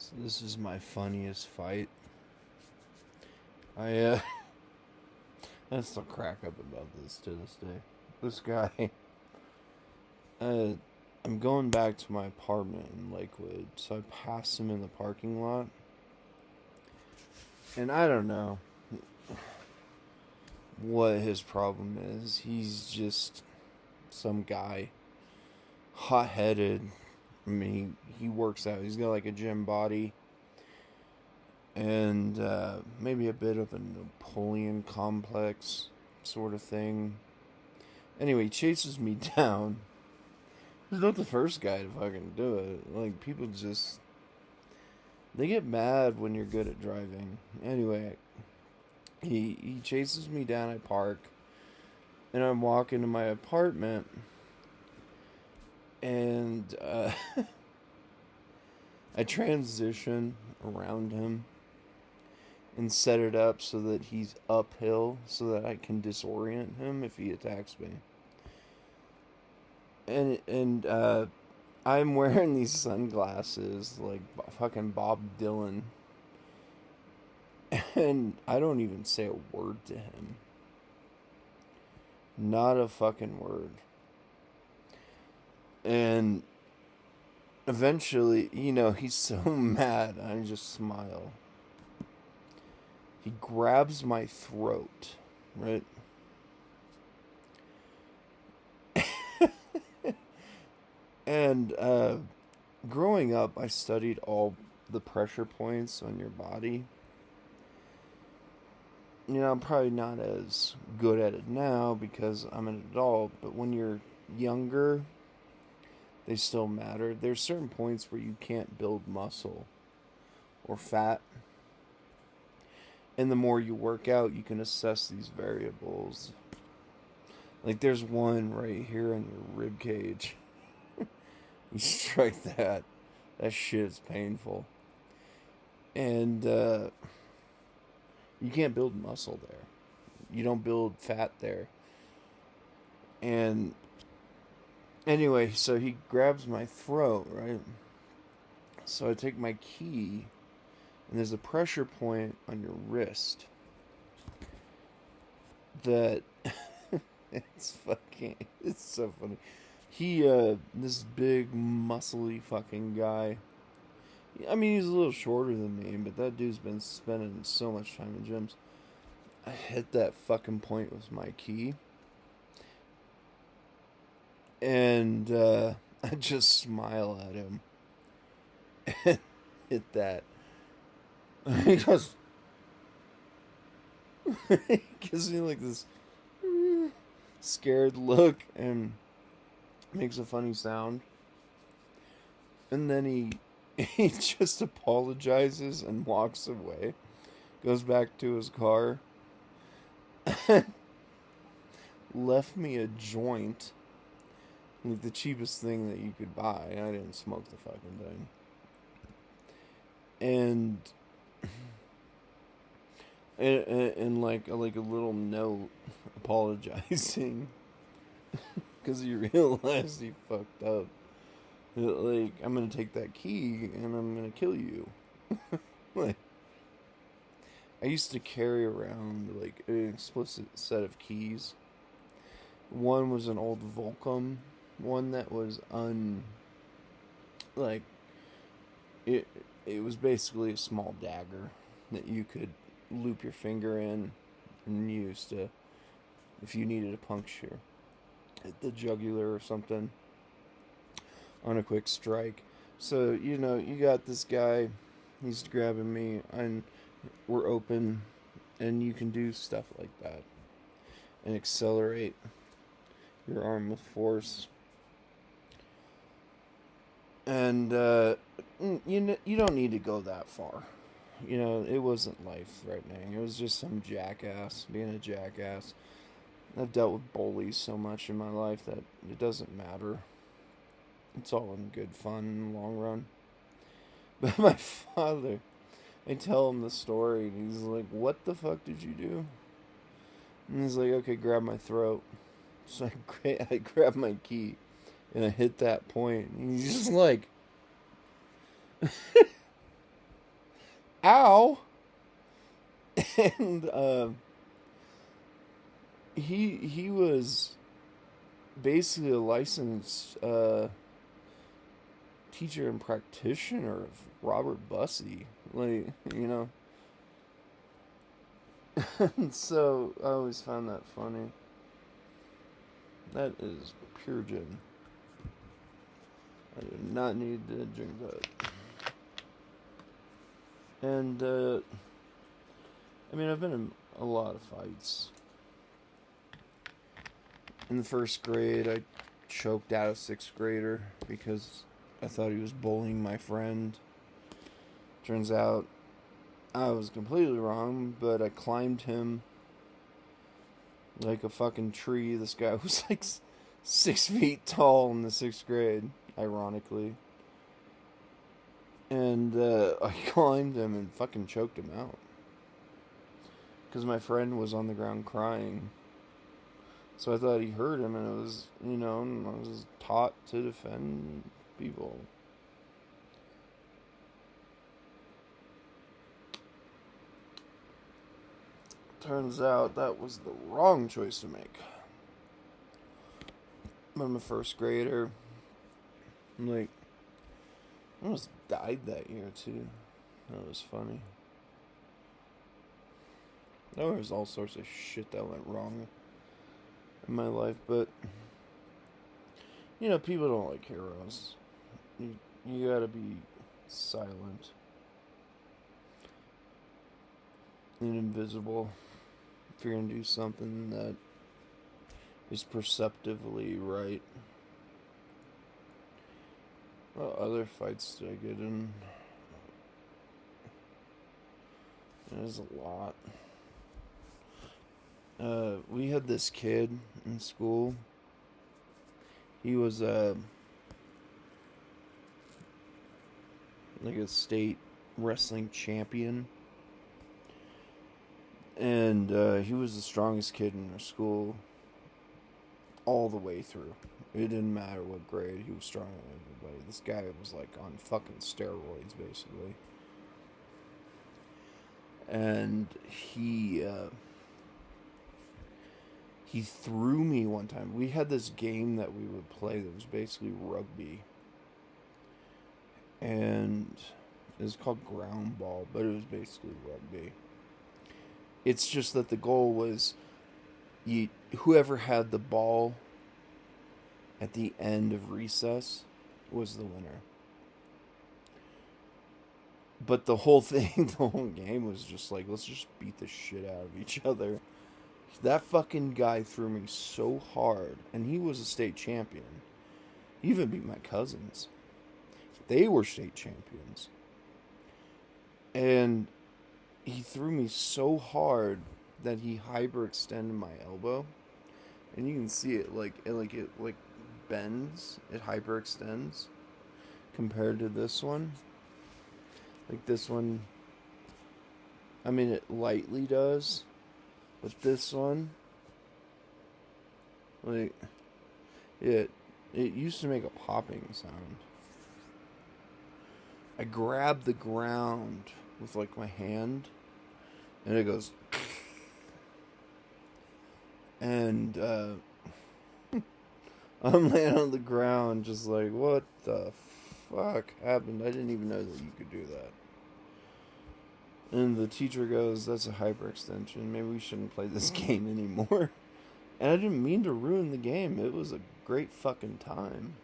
So this is my funniest fight. I I still crack up about this to this day. This guy, uh, I'm going back to my apartment in Lakewood, so I passed him in the parking lot, and I don't know what his problem is. He's just some guy, hot headed. I mean, he works out. He's got like a gym body and maybe a bit of a Napoleon complex sort of thing. Anyway, he chases me down. He's not the first guy to fucking do it. Like, people just. They get mad when you're good at driving. Anyway, he chases me down at park, and I'm walking to my apartment, and I transition around him and set it up so that he's uphill so that I can disorient him if he attacks me. And I'm wearing these sunglasses like fucking Bob Dylan, and I don't even say a word to him. Not a fucking word. And eventually, he's so mad, I just smile. He grabs my throat, right? And growing up, I studied all the pressure points on your body. I'm probably not as good at it now because I'm an adult, but when you're younger, they still matter. There's certain points where you can't build muscle or fat. And the more you work out, you can assess these variables. Like there's one right here on your rib cage. You strike that. That shit is painful. And you can't build muscle there. You don't build fat there. And anyway, so he grabs my throat, right? So I take my key, and there's a pressure point on your wrist that it's so funny. He this big muscly fucking guy. I mean, he's a little shorter than me, but that dude's been spending so much time in gyms. I hit that fucking point with my key, and I just smile at him and hit that. He goes, he gives me like this scared look and makes a funny sound, and then he just apologizes and walks away, goes back to his car, and left me a joint, like the cheapest thing that you could buy. I didn't smoke the fucking thing. And and like a little note apologizing because he realized he fucked up. Like, I'm gonna take that key and I'm gonna kill you. Like, I used to carry around like an explicit set of keys. One was an old Volcom, one that was like it it was basically a small dagger that you could loop your finger in and use to, if you needed a puncture at the jugular or something on a quick strike. So, you got this guy, he's grabbing me, and we're open, and you can do stuff like that and accelerate your arm with force. And you don't need to go that far. It wasn't life-threatening. It was just some jackass being a jackass. I've dealt with bullies so much in my life that it doesn't matter. It's all in good fun in the long run. But my father, I tell him the story, and he's like, "What the fuck did you do?" And he's like, "Okay, grab my throat." So I grab my key, and I hit that point. And he's just like, ow. And he was basically a licensed teacher and practitioner of Robert Bussey, like, you know. And so I always found that funny. That is pure gin. I do not need to drink that. And I mean, I've been in a lot of fights. In the first grade, I choked out a sixth grader because I thought he was bullying my friend. Turns out I was completely wrong, but I climbed him like a fucking tree. This guy was like 6 feet tall in the sixth grade, ironically. And I climbed him and fucking choked him out. Because my friend was on the ground crying. So I thought he hurt him, and it was, you know, I was taught to defend people. Turns out that was the wrong choice to make. I'm a first grader. I'm like, I almost died that year, too. That was funny. There was all sorts of shit that went wrong in my life, but, you know, people don't like heroes. You gotta be silent and invisible if you're gonna do something that is perceptively right. What other fights did I get in? There's a lot. We had this kid in school. He was like a state wrestling champion, and he was the strongest kid in our school all the way through. It didn't matter what grade, he was stronger than everybody. This guy was like on fucking steroids, basically. And he threw me one time. We had this game that we would play that was basically rugby. And it was called ground ball, but it was basically rugby. It's just that the goal was whoever had the ball at the end of recess was the winner. But the whole thing, the whole game was just like, let's just beat the shit out of each other. That fucking guy threw me so hard, and he was a state champion. He even beat my cousins. They were state champions. And he threw me so hard that he hyperextended my elbow. And you can see it it bends, it hyperextends compared to this one. Like this one, I mean, it lightly does, but this one, like, it used to make a popping sound. I grabbed the ground with like my hand, and it goes, and I'm laying on the ground just like, what the fuck happened? I didn't even know that you could do that. And the teacher goes, that's a hyperextension. Maybe we shouldn't play this game anymore. And I didn't mean to ruin the game. It was a great fucking time.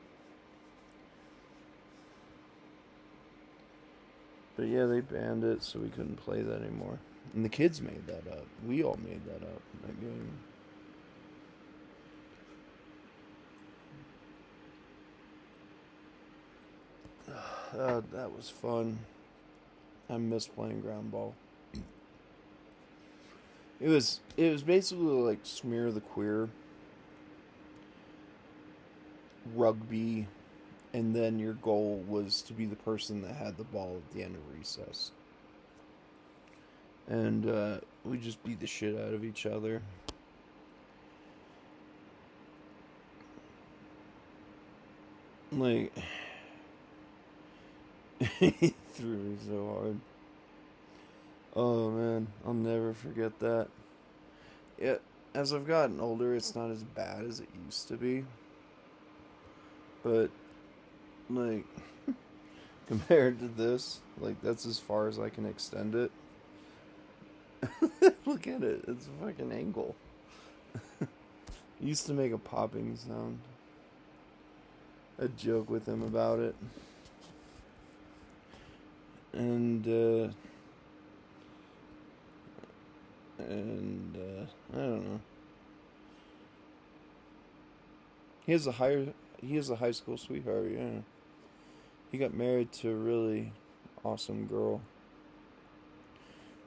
But yeah, they banned it, so we couldn't play that anymore. And the kids made that up. We all made that up, that game. That was fun. I miss playing ground ball. It was basically like Smear the Queer, rugby, and then your goal was to be the person that had the ball at the end of recess. And we just beat the shit out of each other. Like, he threw me so hard. Oh man, I'll never forget that. Yeah, as I've gotten older, it's not as bad as it used to be, but like compared to this, like that's as far as I can extend it. Look at it, it's a fucking angle. It used to make a popping sound. I joke with him about it, and I don't know. He has a higher. He has a high school sweetheart. Yeah, he got married to a really awesome girl.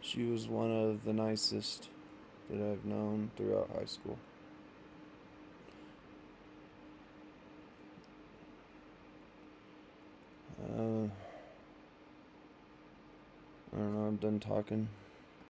She was one of the nicest that I've known throughout high school. Uh, I don't know. I'm done talking.